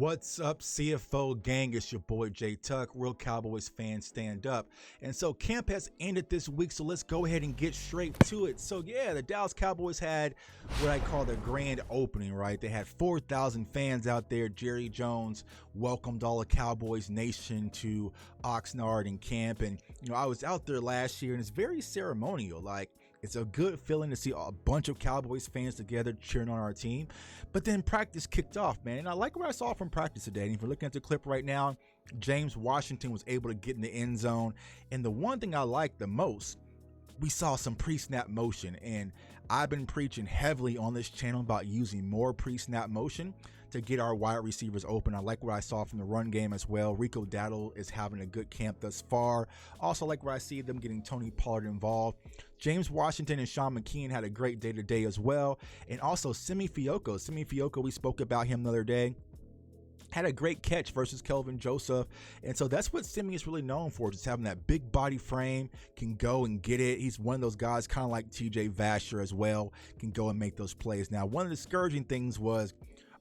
What's up, CFO gang? It's your boy J Tuck, real Cowboys fans stand up. And so camp has ended this week, so let's go ahead and get straight to it. So yeah, the Dallas Cowboys had what I call the grand opening, right? They had 4,000 fans out there. Jerry Jones welcomed all the Cowboys Nation to Oxnard and camp. And I was out there last year, and it's very ceremonial. It's a good feeling to see a bunch of Cowboys fans together cheering on our team. But then practice kicked off, man. And I like what I saw from practice today. And if you're looking at the clip right now, James Washington was able to get in the end zone. And the one thing I like the most, we saw some pre-snap motion. And I've been preaching heavily on this channel about using more pre-snap motion to get our wide receivers open. I like what I saw from the run game as well. Rico Dowdle is having a good camp thus far. Also like where I see them getting Tony Pollard involved. James Washington and Sean McKeon had a great day today as well. And also Simi Fehoko, we spoke about him the other day, had a great catch versus Kelvin Joseph. And so that's what Simi is really known for, just having that big body frame, can go and get it. He's one of those guys, kind of like TJ Vasher as well, can go and make those plays. Now, one of the discouraging things was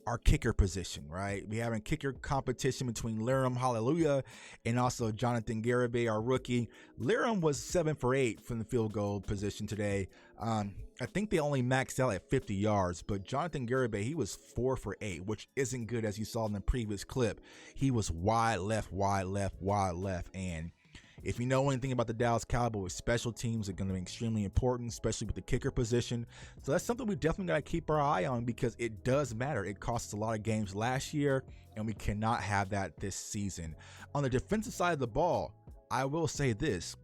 our kicker position, right? We having kicker competition between Lirim Hallelujah and also Jonathan Garibay, our rookie. Lirim was 7 for 8 from the field goal position today. I think they only maxed out at 50 yards, but Jonathan Garibay, he was 4 for 8, which isn't good, as you saw in the previous clip. He was wide left, and if you know anything about the Dallas Cowboys, special teams are going to be extremely important, especially with the kicker position. So that's something we definitely got to keep our eye on, because it does matter. It cost us a lot of games last year, and we cannot have that this season. On the defensive side of the ball, I will say this.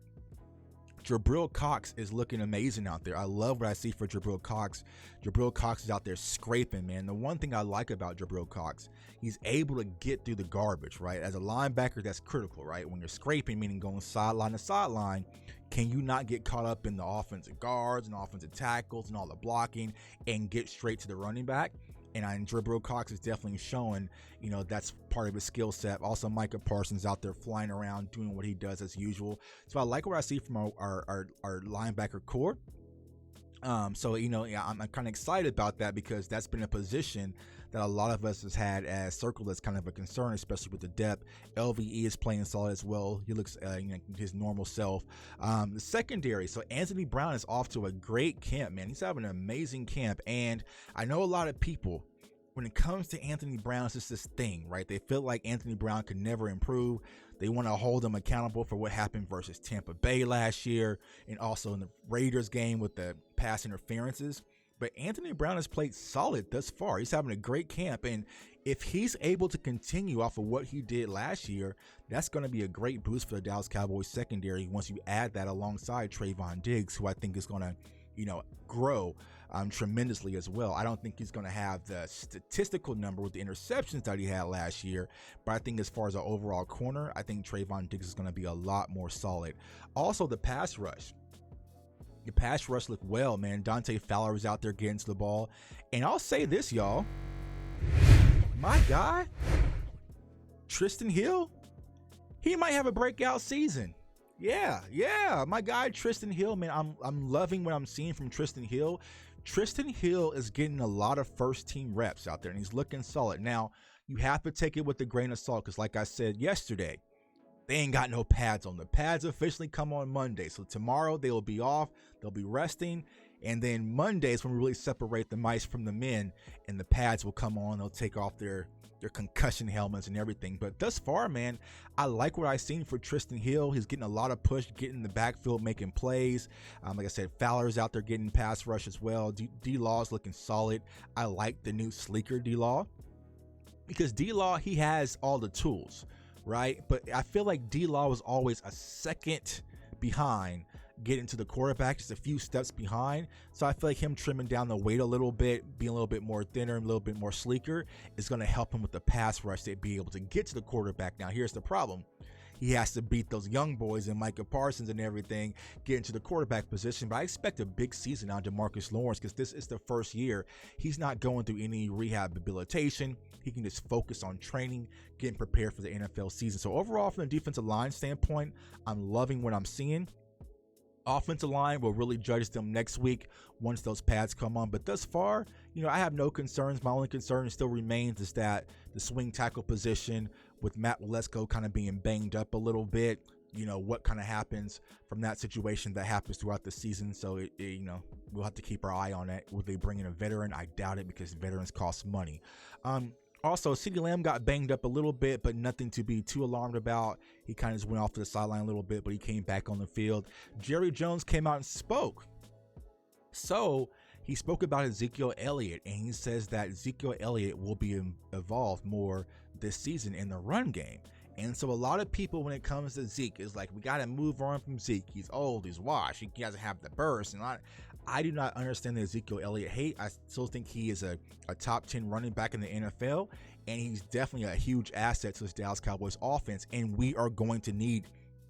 Jabril Cox is looking amazing out there. I love what I see for Jabril Cox. Jabril Cox is out there scraping, man. The one thing I like about Jabril Cox, he's able to get through the garbage, right? As a linebacker, that's critical, right? When you're scraping, meaning going sideline to sideline, can you not get caught up in the offensive guards and offensive tackles and all the blocking and get straight to the running back? And Jabril Cox is definitely showing, that's part of his skill set. Also, Micah Parsons out there flying around doing what he does as usual. So I like what I see from our linebacker core. I'm kind of excited about that, because that's been a position that a lot of us has had as circled as kind of a concern, especially with the depth. LVE is playing solid as well. He looks his normal self. The secondary, so Anthony Brown is off to a great camp, man. He's having an amazing camp, and I know a lot of people, when it comes to Anthony Brown, it's just this thing, right? They feel like Anthony Brown could never improve. They want to hold him accountable for what happened versus Tampa Bay last year, and also in the Raiders game with the pass interferences. But Anthony Brown has played solid thus far. He's having a great camp, and if he's able to continue off of what he did last year, that's going to be a great boost for the Dallas Cowboys secondary once you add that alongside Trayvon Diggs, who I think is going to grow tremendously as well. I don't think he's going to have the statistical number with the interceptions that he had last year, but I think as far as an overall corner, I think Trayvon Diggs is going to be a lot more solid. Also, the pass rush. The pass rush looked well, man. Dante Fowler was out there getting to the ball. And I'll say this, y'all. My guy, Tristan Hill, he might have a breakout season. Yeah. My guy, Tristan Hill, man, I'm loving what I'm seeing from Tristan Hill. Tristan Hill is getting a lot of first-team reps out there, and he's looking solid. Now, you have to take it with a grain of salt, because like I said yesterday, they ain't got no pads on. The pads officially come on Monday. So tomorrow they will be off. They'll be resting. And then Monday is when we really separate the mice from the men, and the pads will come on. They'll take off their concussion helmets and everything. But thus far, man, I like what I've seen for Tristan Hill. He's getting a lot of push, getting in the backfield, making plays. Like I said, Fowler's out there getting pass rush as well. D-Law is looking solid. I like the new sleeker D-Law, because D-Law, he has all the tools, right? But I feel like D-Law was always a second behind getting to the quarterback, just a few steps behind. So I feel like him trimming down the weight a little bit, being a little bit more thinner, a little bit more sleeker, is going to help him with the pass rush to be able to get to the quarterback. Now, here's the problem. He has to beat those young boys and Micah Parsons and everything, get into the quarterback position. But I expect a big season out of DeMarcus Lawrence, because this is the first year. He's not going through any rehabilitation. He can just focus on training, getting prepared for the NFL season. So overall, from the defensive line standpoint, I'm loving what I'm seeing. Offensive line will really judge them next week once those pads come on. But thus far, I have no concerns. My only concern still remains is that the swing tackle position with Matt Waletzko kind of being banged up a little bit. What kind of happens from that situation that happens throughout the season. So, we'll have to keep our eye on it. Will they bring in a veteran? I doubt it because veterans cost money. Also, CeeDee Lamb got banged up a little bit, but nothing to be too alarmed about. He kind of just went off to the sideline a little bit, but he came back on the field. Jerry Jones came out and spoke. So he spoke about Ezekiel Elliott, and he says that Ezekiel Elliott will be involved more this season in the run game. And so a lot of people, when it comes to Zeke, is like, we got to move on from Zeke. He's old, he's washed, he doesn't have the burst. And I do not understand the Ezekiel Elliott hate. I still think he is a top 10 running back in the NFL, and he's definitely a huge asset to this Dallas Cowboys offense. And we are going to need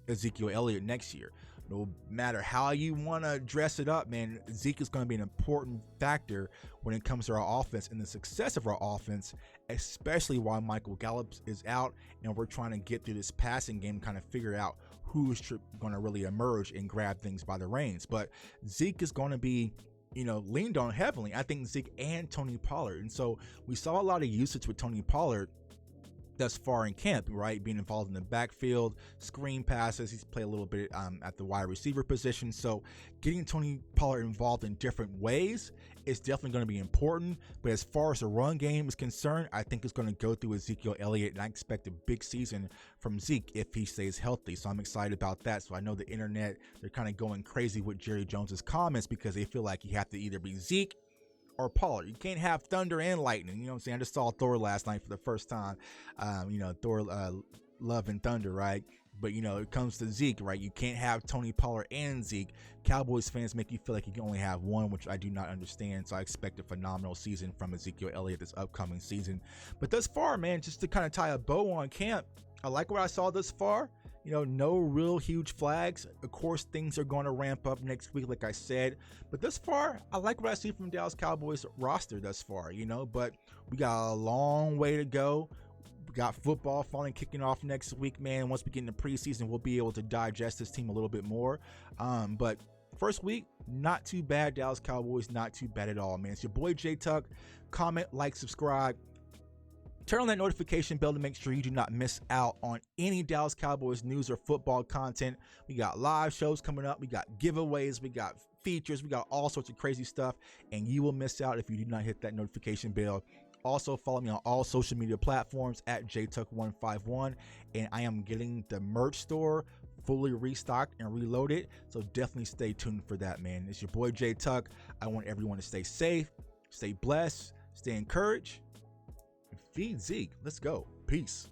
Ezekiel Elliott next year. No matter how you want to dress it up, man, Zeke is going to be an important factor when it comes to our offense and the success of our offense, especially while Michael Gallup is out and we're trying to get through this passing game, kind of figure out who's going to really emerge and grab things by the reins. But Zeke is going to be, leaned on heavily. I think Zeke and Tony Pollard. And so we saw a lot of usage with Tony Pollard thus far in camp, right? Being involved in the backfield, screen passes. He's played a little bit at the wide receiver position. So getting Tony Pollard involved in different ways is definitely going to be important. But as far as the run game is concerned, I think it's going to go through Ezekiel Elliott, and I expect a big season from Zeke if he stays healthy. So I'm excited about that. So I know the internet, they're kind of going crazy with Jerry Jones's comments because they feel like you have to either be Zeke or Pollard. You can't have thunder and lightning. You know what I'm saying? I just saw Thor last night for the first time. Thor, Love and Thunder, right? But, it comes to Zeke, right? You can't have Tony Pollard and Zeke. Cowboys fans make you feel like you can only have one, which I do not understand. So I expect a phenomenal season from Ezekiel Elliott this upcoming season. But thus far, man, just to kind of tie a bow on camp, I like what I saw thus far. No real huge flags. Of course, things are going to ramp up next week, like I said. But thus far, I like what I see from Dallas Cowboys roster thus far, But we got a long way to go. We got football finally kicking off next week, man. Once we get into preseason, we'll be able to digest this team a little bit more. But first week, not too bad. Dallas Cowboys, not too bad at all, man. It's your boy J Tuck. Comment, like, subscribe. Turn on that notification bell to make sure you do not miss out on any Dallas Cowboys news or football content. We got live shows coming up. We got giveaways. We got features. We got all sorts of crazy stuff. And you will miss out if you do not hit that notification bell. Also, follow me on all social media platforms at JTuck151. And I am getting the merch store fully restocked and reloaded. So definitely stay tuned for that, man. It's your boy J Tuck. I want everyone to stay safe, stay blessed, stay encouraged. Feed Zeke. Let's go. Peace.